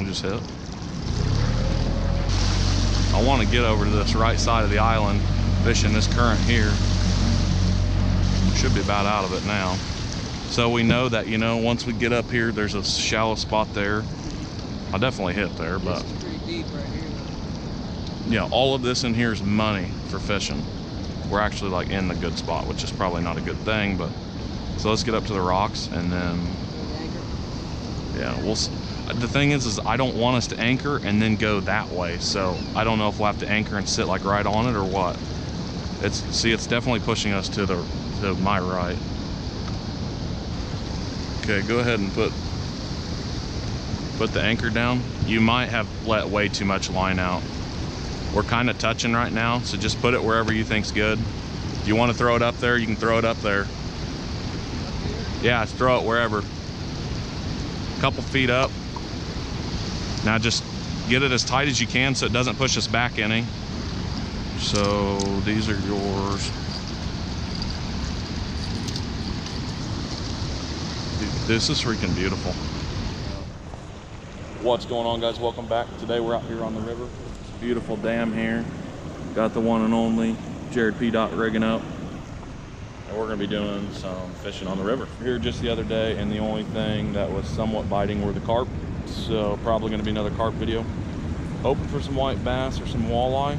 Just hit. I want to get over to this right side of the island, fishing this current here. Should be about out of it now. So we know that, you know, once we get up here, there's a shallow spot there. I'll definitely hit there, but it's pretty deep right here, though. Yeah, all of this in here is money for fishing. We're actually like in the good spot, which is probably not a good thing, but so let's get up to the rocks and then yeah, the thing is I don't want us to anchor and then go that way, so I don't know if we'll have to anchor and sit like right on it or what. It's definitely pushing us to my right. Okay, go ahead and put the anchor down. You might have let way too much line out. We're kind of touching right now, so just put it wherever you think's good. If you want to throw it up there, you can throw it up there. Yeah, just throw it wherever. A couple feet up. Now just get it as tight as you can so it doesn't push us back any. So these are yours. Dude, this is freaking beautiful. What's going on, guys? Welcome back. Today we're out here on the river. Beautiful dam here. Got the one and only Jared P. rigging up. And we're gonna be doing some fishing on the river. We were here just the other day and the only thing that was somewhat biting were the carp. So probably gonna be another carp video. Hoping for some white bass or some walleye,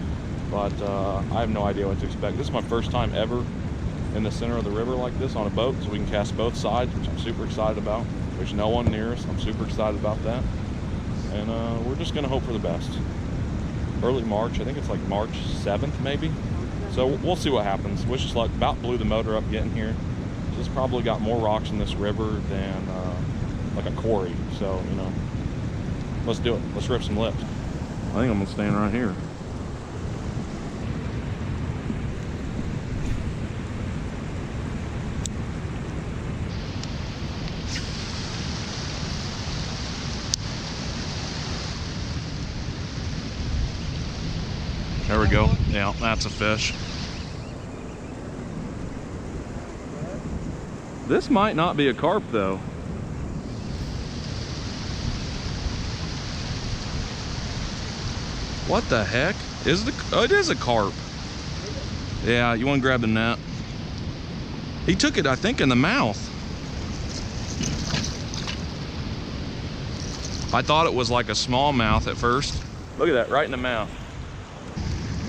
but I have no idea what to expect. This is my first time ever in the center of the river like this on a boat, so we can cast both sides, which I'm super excited about. There's no one near us. I'm super excited about that. And we're just gonna hope for the best. Early March, I think it's like March 7th maybe. So we'll see what happens. Wish us luck. About blew the motor up getting here. So it's probably got more rocks in this river than like a quarry. So, you know, let's do it. Let's rip some lips. I think I'm gonna stand right here. There we go. Yeah, that's a fish. This might not be a carp though. What the heck? Oh, it is a carp. Yeah, you want to grab the net? He took it, I think, in the mouth. I thought it was like a smallmouth at first. Look at that, right in the mouth.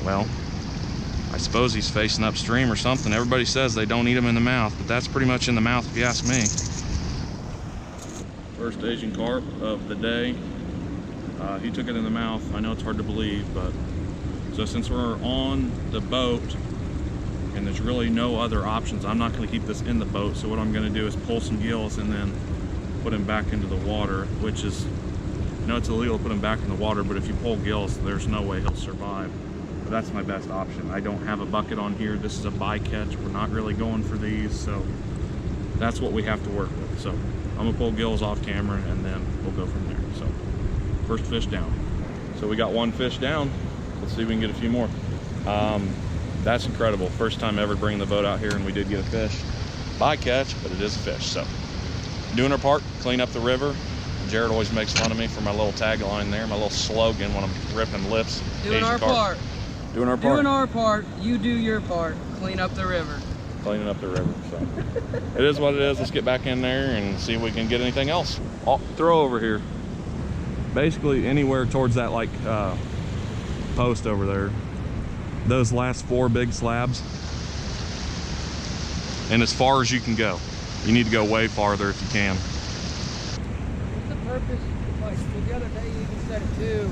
Well, I suppose he's facing upstream or something. Everybody says they don't eat them in the mouth, but that's pretty much in the mouth if you ask me. First Asian carp of the day. He took it in the mouth. I know it's hard to believe, but so since we're on the boat and there's really no other options, I'm not going to keep this in the boat. So what I'm going to do is pull some gills and then put him back into the water, which is, you know, it's illegal to put him back in the water, but if you pull gills, there's no way he'll survive. But that's my best option. I don't have a bucket on here. This is a bycatch. We're not really going for these, so that's what we have to work with. So I'm gonna pull gills off camera and then we'll go from there. So first fish down. So we got one fish down. Let's see if we can get a few more. That's incredible. First time ever bringing the boat out here, and we did get a fish. Bycatch, but it is a fish. So doing our part, clean up the river. Jared always makes fun of me for my little tagline there, my little slogan when I'm ripping lips. Doing our part. Doing our part. Doing our part. You do your part. Clean up the river. Cleaning up the river. So it is what it is. Let's get back in there and see if we can get anything else. Oh, throw over here. Basically anywhere towards that like post over there. Those last 4 big slabs. And as far as you can go. You need to go way farther if you can. What's the purpose? Like the other day you even said it too,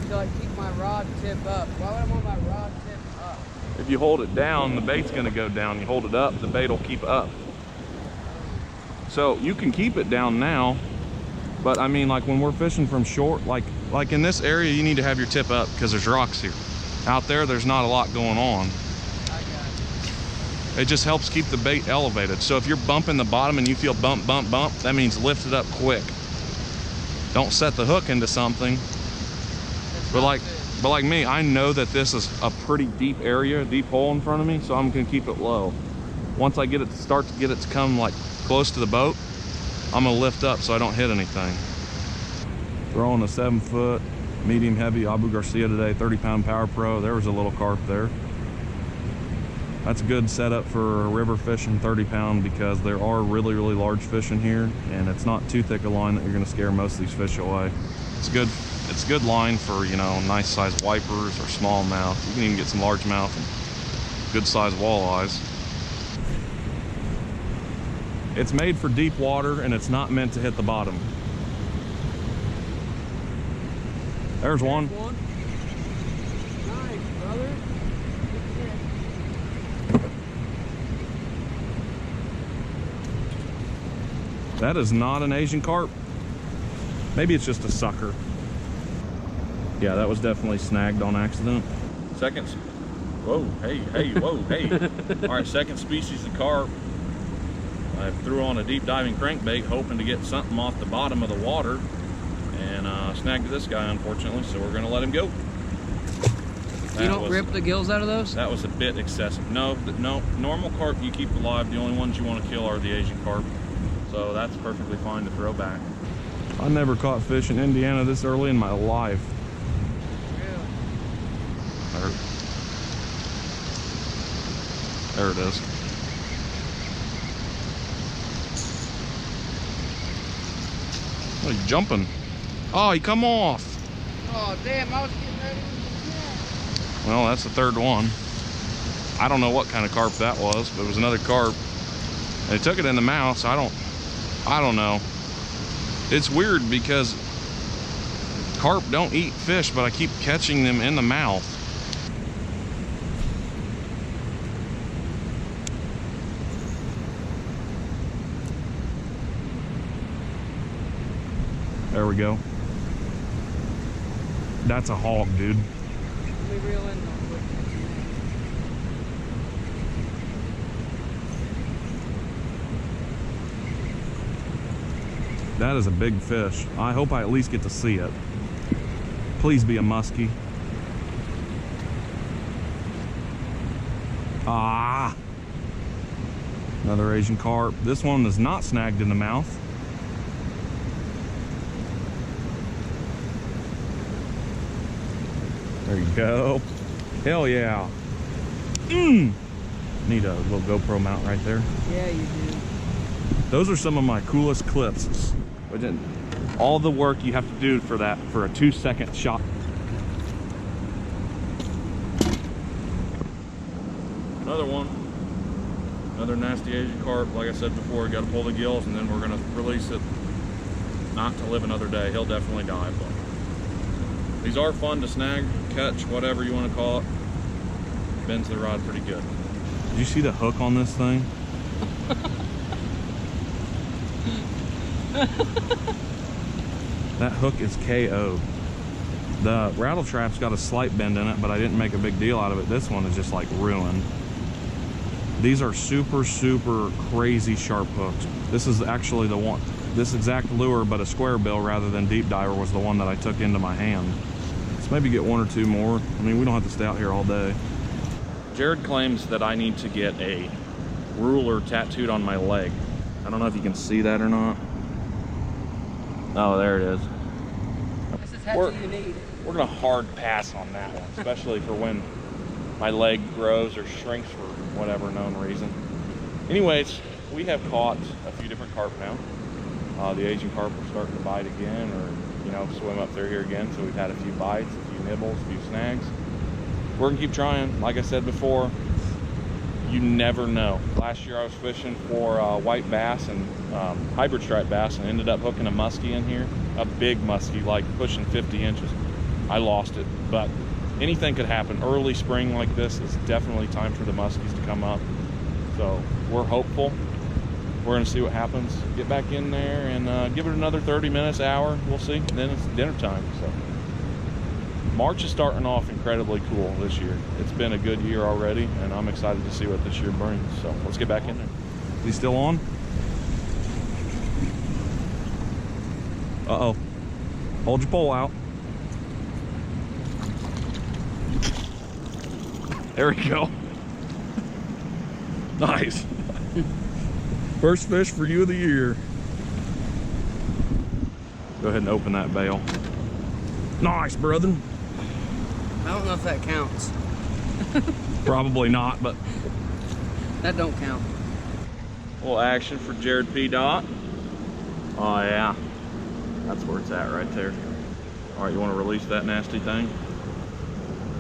to like keep my rod tip up. Why would I want my rod tip up? If you hold it down, the bait's gonna go down. You hold it up, the bait will keep up. So you can keep it down now, but I mean, like when we're fishing from shore, like in this area, you need to have your tip up because there's rocks here. Out there, there's not a lot going on. I got it. It just helps keep the bait elevated. So if you're bumping the bottom and you feel bump, bump, bump, that means lift it up quick. Don't set the hook into something. But like me, I know that this is a pretty deep area, deep hole in front of me, so I'm gonna keep it low. Once I get it to come like close to the boat, I'm gonna lift up so I don't hit anything. Throwing a 7-foot medium heavy Abu Garcia today, 30-pound Power Pro. There was a little carp there. That's a good setup for river fishing, 30-pound, because there are really, really large fish in here, and it's not too thick a line that you're gonna scare most of these fish away. It's a good line for, you know, nice sized wipers or smallmouth. You can even get some largemouth and good sized walleyes. It's made for deep water and it's not meant to hit the bottom. There's one. Nice, brother. That is not an Asian carp. Maybe it's just a sucker. Yeah, that was definitely snagged on accident. Second, whoa, hey, whoa, hey. All right, second species of carp. I threw on a deep diving crankbait hoping to get something off the bottom of the water, and snagged this guy, unfortunately, so we're gonna let him go. You don't rip the gills out of those? That was a bit excessive. No, normal carp you keep alive. The only ones you want to kill are the Asian carp. So that's perfectly fine to throw back. I never caught fish in Indiana this early in my life. Really? There it is. Oh, he's jumping. Oh, he come off. Oh, damn, I was getting ready to Well, that's the third one. I don't know what kind of carp that was, but it was another carp. They took it in the mouth, so I don't know. It's weird because carp don't eat fish, but I keep catching them in the mouth. There we go. That's a hog, dude. Let me reel in real quick. That is a big fish. I hope I at least get to see it. Please be a muskie. Ah! Another Asian carp. This one is not snagged in the mouth. There you go. Hell yeah. Need a little GoPro mount right there. Yeah, you do. Those are some of my coolest clips. All the work you have to do for that, for a 2-second shot. Another one. Another nasty Asian carp. Like I said before, you got to pull the gills and then we're going to release it. Not to live another day. He'll definitely die. But these are fun to snag, catch, whatever you want to call it. Bends the rod pretty good. Did you see the hook on this thing? That hook is KO'd. The rattle trap's got a slight bend in it, but I didn't make a big deal out of it. This one is just like ruined. These are super, super crazy sharp hooks. This is actually the one, this exact lure, but a square bill rather than deep diver, was the one that I took into my hand. Let's maybe get one or two more. I mean, we don't have to stay out here all day. Jared claims that I need to get a ruler tattooed on my leg. I don't know if you can see that or not. Oh, there it is. This is tattoo you need. We're gonna hard pass on that one, especially for when my leg grows or shrinks for whatever known reason. Anyways, we have caught a few different carp now. The Asian carp are starting to bite again, or you know, swim up through here again. So we've had a few bites, a few nibbles, a few snags. We're gonna keep trying. Like I said before, you never know. Last year I was fishing for white bass and hybrid striped bass and ended up hooking a muskie in here, a big muskie, like pushing 50 inches. I lost it, but anything could happen. Early spring like this is definitely time for the muskies to come up. So we're hopeful. we're gonna see what happens. Get back in there and give it another 30 minutes, hour. We'll see. Then it's dinner time. So March is starting off incredibly cool this year. It's been a good year already, and I'm excited to see what this year brings. So let's get back in there. He's still on? Uh-oh. Hold your pole out. There we go. Nice. First fish for you of the year. Go ahead and open that bail. Nice, brother. I don't know if that counts. Probably not, but That don't count. a little action for Jared P. Dot. Oh yeah, that's where it's at right there. All right, you want to release that nasty thing?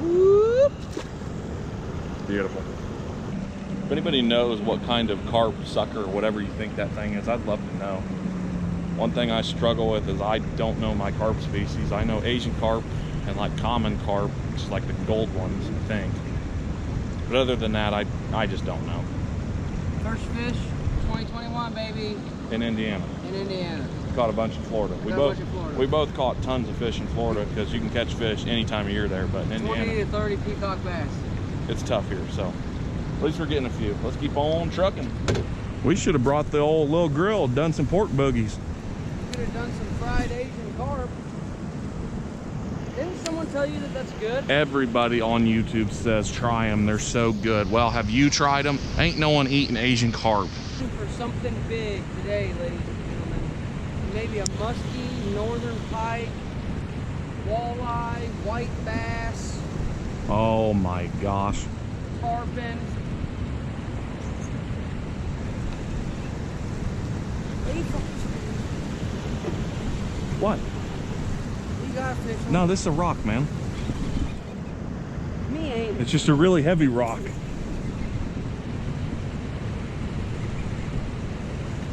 Whoop. Beautiful. If anybody knows what kind of carp, sucker, whatever you think that thing is, I'd love to know. One thing I struggle with is I don't know my carp species. I know Asian carp and like common carp, which is like the gold ones, I think. But other than that, I just don't know. First fish, 2021, baby. In Indiana. In Indiana. We caught a bunch in Florida. We both caught tons of fish in Florida because you can catch fish any time of year there, but in 20 Indiana, to 30 peacock bass. it's tough here, so at least we're getting a few. Let's keep on trucking. We should have brought the old little grill, done some pork boogies. Could have done some fried Asian carp. Didn't someone tell you that that's good? Everybody on YouTube says try them, they're so good. Well, have you tried them? Ain't no one eating Asian carp. For something big today, ladies and gentlemen. Maybe a muskie, northern pike, walleye, white bass, Oh my gosh. tarpon. What? You got a fish on? No, this is a rock, man. Me ain't. It's just a really heavy rock. You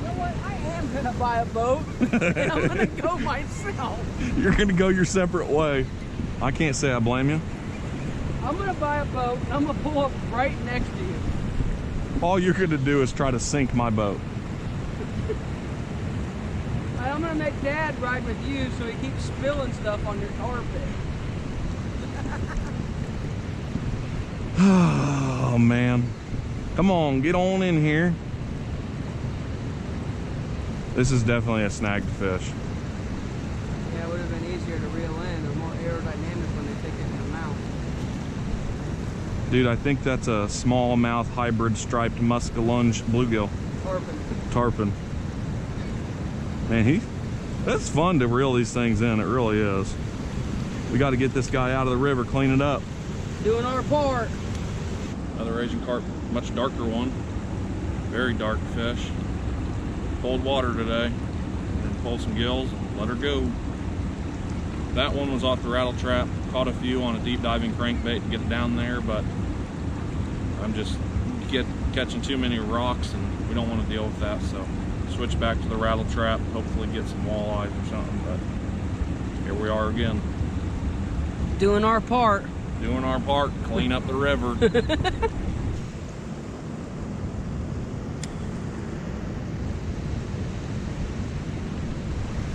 know what? I am gonna buy a boat and I'm gonna go myself. You're gonna go your separate way. I can't say I blame you. I'm gonna buy a boat and I'm gonna pull up right next to you. All you're gonna do is try to sink my boat. And I'm gonna make Dad ride with you so he keeps spilling stuff on your carpet. Oh man. Come on, get on in here. This is definitely a snagged fish. Yeah, it would have been easier to reel in. They're more aerodynamic when they take it in the mouth. Dude, I think that's a smallmouth hybrid striped muskellunge bluegill. Tarpon. Tarpon. Man, that's fun to reel these things in. It really is. We got to get this guy out of the river, clean it up. Doing our part. Another Asian carp, much darker one. Very dark fish. Cold water today. And pulled some gills and let her go. That one was off the rattle trap. Caught a few on a deep diving crankbait to get it down there, but I'm just catching too many rocks and we don't want to deal with that, so switch back to the rattle trap, hopefully get some walleyes or something, but here we are again. Doing our part. Doing our part, clean up the river.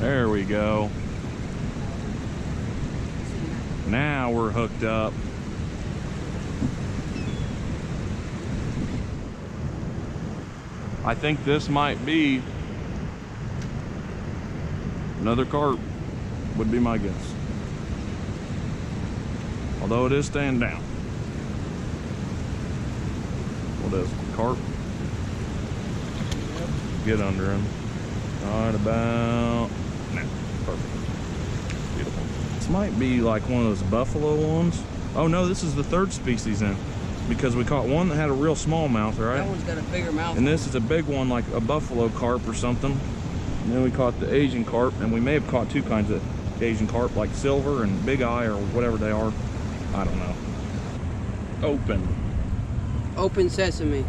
There we go. Now we're hooked up. I think this might be another carp, would be my guess. Although it is staying down. What is it, carp? Yep. Get under him. Right about now. Perfect. Beautiful. This might be like one of those buffalo ones. Oh no, this is the third species in. Because we caught one that had a real small mouth, right? That one's got a bigger mouth. And this is a big one, like a buffalo carp or something. And then we caught the Asian carp, and we may have caught two kinds of Asian carp, like silver and big eye or whatever they are. I don't know. Open. Open sesame.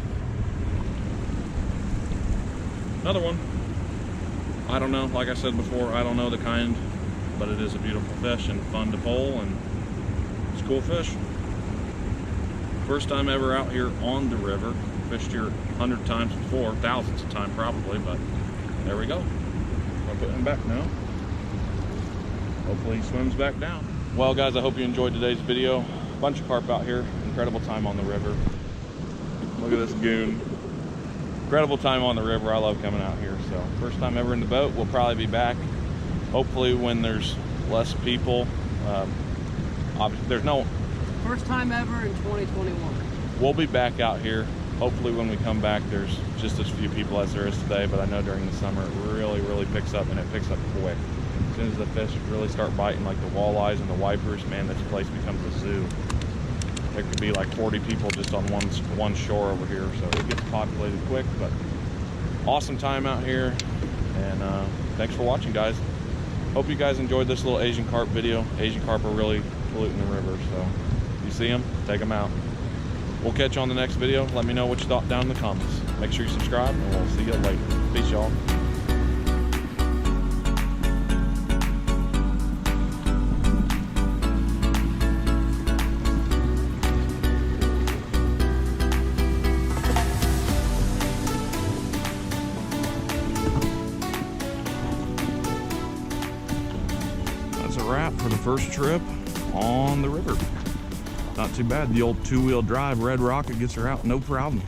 Another one. I don't know, like I said before, I don't know the kind, but it is a beautiful fish and fun to pull, and it's a cool fish. First time ever out here on the river fished here 100 times before, thousands of times probably, but there we go. I'll put him back now. Hopefully he swims back down. Well guys, I hope you enjoyed today's video. Bunch of carp out here, incredible time on the river. Look at this goon. Incredible time on the river. I love coming out here. So first time ever in the boat. We'll probably be back hopefully when there's less people. Obviously there's no First time ever in 2021. We'll be back out here. Hopefully when we come back there's just as few people as there is today, but I know during the summer it really picks up, and it picks up quick. As soon as the fish really start biting, like the walleyes and the wipers, man, this place becomes a zoo. There could be like 40 people just on one shore over here, so it gets populated quick. But awesome time out here, and thanks for watching, guys. Hope you guys enjoyed this little Asian carp video. Asian carp are really polluting the river, so if you see them, take them out. We'll catch you on the next video. Let me know what you thought down in the comments. Make sure you subscribe, and we'll see you later. Peace, y'all. That's a wrap for the first trip on the river. Not too bad. The old two-wheel drive Red Rocket gets her out no problem.